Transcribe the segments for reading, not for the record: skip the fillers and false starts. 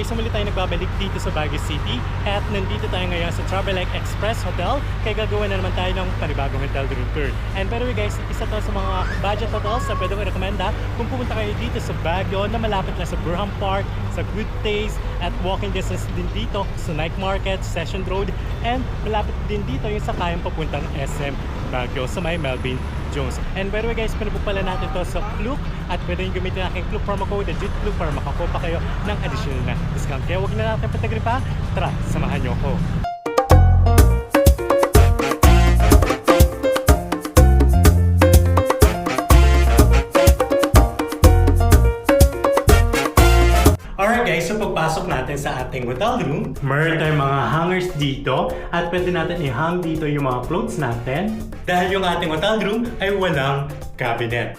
guys, muli tayo nagbabalik dito sa Baguio City at nandito tayo ngayon sa Travelike Express Hotel kaya gagawa na naman tayo ng panibagong hotel room tour. And by the way guys, isa to sa mga budget hotels na pwede ko rekomenda kung pumunta kayo dito sa Baguio na malapit lang sa Burham Park, sa Good Taste at walking distance din dito sa Night Market, Session Road and malapit din dito yung sakayang papuntang SM Baguio sa may Melvin Jones. And by the way guys, pinabuk pala natin to sa Klook at pwede nyo gamitin aking Klook promo code na JUTKLOOK para makakuha kayo ng additional na discount. Kaya huwag na natin patagri pa. Tara, samahan nyo ako. Alright guys, so pagpasok natin sa ating hotel room, meron tayong mga hangers dito at pwede natin i-hang dito yung mga clothes natin dahil yung ating hotel room ay walang cabinet.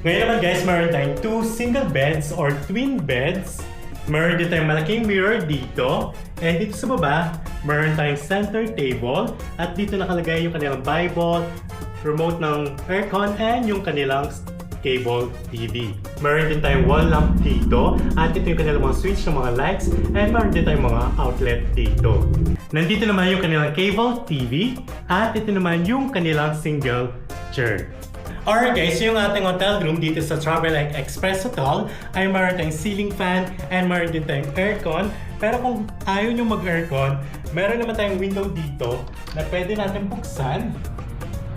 Ngayon naman guys, meron tayong 2 single beds or twin beds. Meron din tayong malaking mirror dito. And dito sa baba, meron tayong center table at dito nakalagay yung kanilang Bible, remote ng aircon and yung kanilang cable TV. Meron din tayong wall lamp dito at ito yung kanilang mga switch ng mga lights and meron din tayong mga outlet dito. Nandito naman yung kanilang cable TV at ito naman yung kanilang single chair. Alright guys, yung ating hotel room dito sa Travelike Express Hotel ay meron tayong ceiling fan and meron din tayong aircon. Pero kung ayaw nyo mag-aircon, meron naman tayong window dito na pwede natin buksan.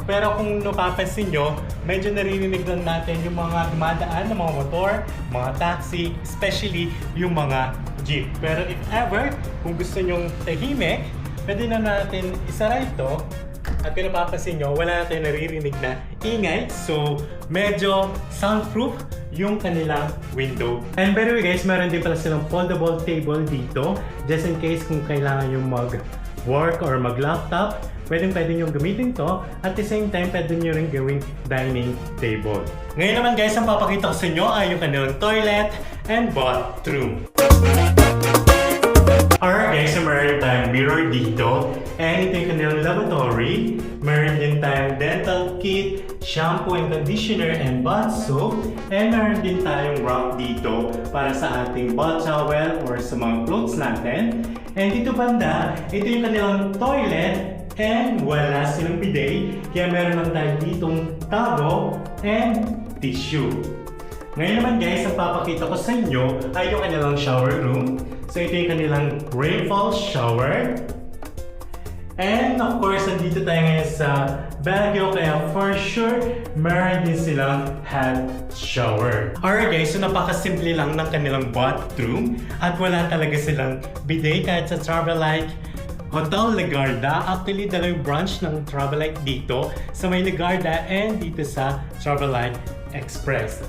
Pero kung napapansin nyo, medyo naririnig lang natin yung mga dumadaan ng mga motor, mga taxi, especially yung mga jeep. Pero if ever, kung gusto nyong tahimik, pwede na natin isara ito. At kung napapansin nyo, wala natin naririnig na ingay. So, medyo soundproof yung kanilang window. And by the way guys, meron din pala silang foldable table dito. Just in case kung kailangan yung mag-work or mag-laptop, pwede nyo gamitin to. At the same time, pwede nyo rin gawing dining table. Ngayon naman guys, ang papakita ko sa inyo ay yung kanilang toilet and bathroom. Alright guys, so meron tayong mirror dito. And ito yung kanilang lavatory. Meron din tayong dental kit, shampoo and conditioner and bath soap. And meron din tayong rack dito para sa ating bath towel or sa mga clothes natin. And dito banda, ito yung kanilang toilet. And wala silang bidet, kaya meron lang tayo ditong tabo and tissue. Ngayon naman guys, ang papakita ko sa inyo ay yung kanilang shower room. So ito yung kanilang rainfall shower. And of course, nandito tayo ngayon sa Baguio, kaya for sure, meron din silang hot shower. Alright guys, so napakasimple lang ng kanilang bathroom at wala talaga silang bidet kahit sa Travelike Hotel Legarda. Actually, dalawang branch ng Travelike dito sa may Legarda and dito sa Travelike Express.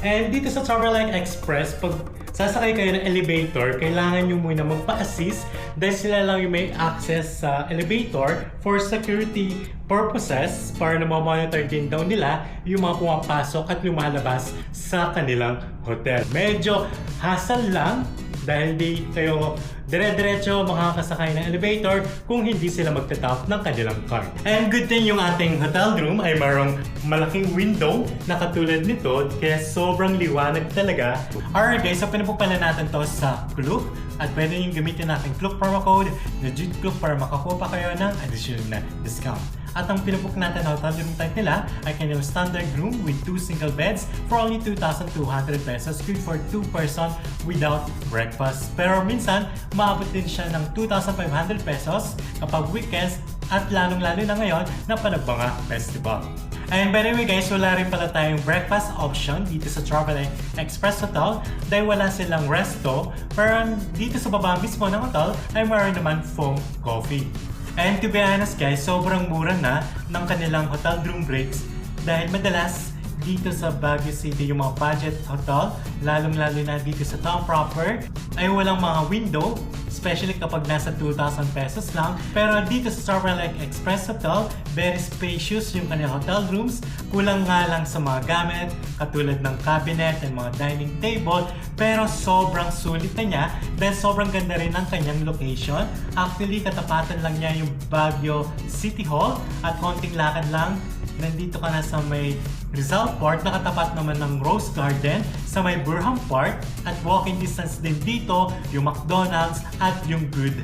And dito sa Travelike Express, pag sasakay kayo ng elevator, kailangan nyo muna magpa-assist dahil sila lang yung may access sa elevator for security purposes para na monitor din daw nila yung mga pumapasok at lumalabas sa kanilang hotel. Medyo hassle lang dahil di kayo dire-diretso makakasakay ng elevator kung hindi sila magtatap ng kanilang card. And good thing yung ating hotel room ay mayroong malaking window na katulad nito kaya sobrang liwanag talaga. Alright guys, so pinabuk pala natin to sa Klook at pwede nyo gamitin natin Klook promo code na JUTKLOOK para makakuha pa kayo ng additional na discount. At ang pinabuk natin na hotel room type nila ay kanilang standard room with 2 single beds for only 2,200 pesos, good for 2 person without breakfast. Pero minsan, maabot din siya ng 2,500 pesos kapag weekends at lalong-lalo na ngayon na Panagbanga Festival. And by the way guys, wala rin pala tayong breakfast option dito sa Travelike Express Hotel dahil wala silang resto, pero dito sa baba mismo ng hotel ay mayroon naman foam coffee. And to be honest guys, sobrang mura na ng kanilang hotel room breaks dahil madalas dito sa Baguio City yung mga budget hotel, lalong-lalo na dito sa town proper, ay walang mga window, especially kapag nasa 2,000 pesos lang. Pero dito sa Travelike Express Hotel, very spacious yung kanilang hotel rooms. Kulang nga lang sa mga gamit, katulad ng cabinet and mga dining table, pero sobrang sulit na niya dahil sobrang ganda rin ang kanyang location. Actually, katapatan lang niya yung Baguio City Hall at konting lakad lang nandito ka na sa may Rizal Port, nakatapat naman ng Rose Garden, sa may Burham Park, at walking distance din dito yung McDonald's at yung Good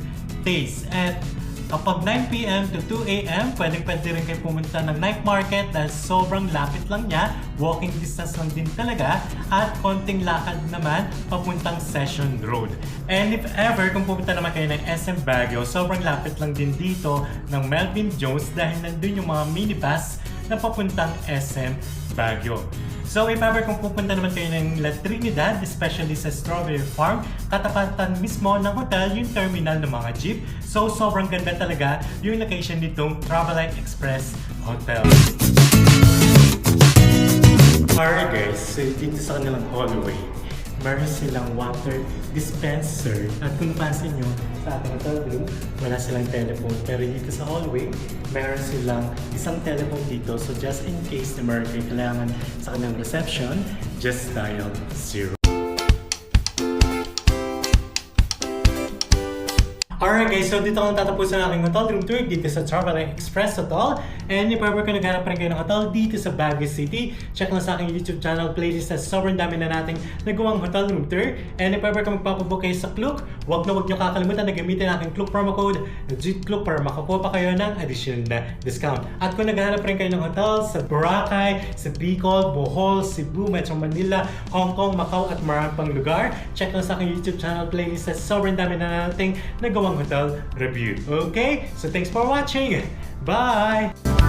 Taste. At kapag 9 p.m. to 2 a.m., pwede rin kayo pumunta ng night market dahil sobrang lapit lang niya, walking distance lang din talaga, at konting lakad naman papuntang Session Road. And if ever, kung pumunta naman kayo ng SM Baguio, sobrang lapit lang din dito ng Melvin Jones dahil nandun yung mga minibus na papuntang SM Baguio. So if ever kung pupunta naman kayo ng La Trinidad, especially sa Strawberry Farm, katapatan mismo ng hotel yung terminal ng mga jeep. So sobrang ganda talaga yung location nitong Travelite Express Hotel. Alright guys, so dito sa kanilang hallway, meron silang water dispenser. At kung napansin nyo, sa ating hotel room, wala silang telephone. Pero dito sa hallway, meron silang isang telephone dito. So just in case na meron kayo kailangan sa kanilang reception, just dial 0. Alright guys, so dito akong tatapusin ang aking hotel room tour dito sa Travelite Express Hotel. And if ever kung naghanap rin kayo ng hotel dito sa Baguio City, check lang sa aking YouTube channel playlist na sobrang dami na nating nagawang hotel room tour. And if ever kung magpapabook kayo sa Klook, huwag nyo kakalimutan na gamitin ang aking Klook promo code JITKLOOK para makakuha pa kayo ng additional na discount. At kung naghanap rin kayo ng hotel sa Boracay, sa Bicol, Bohol, Cebu, Metro Manila, Hong Kong, Macau at marami pang lugar, check lang sa aking YouTube channel playlist na sobrang dami na nating nagawang hotel review. Okay? So thanks for watching. Bye!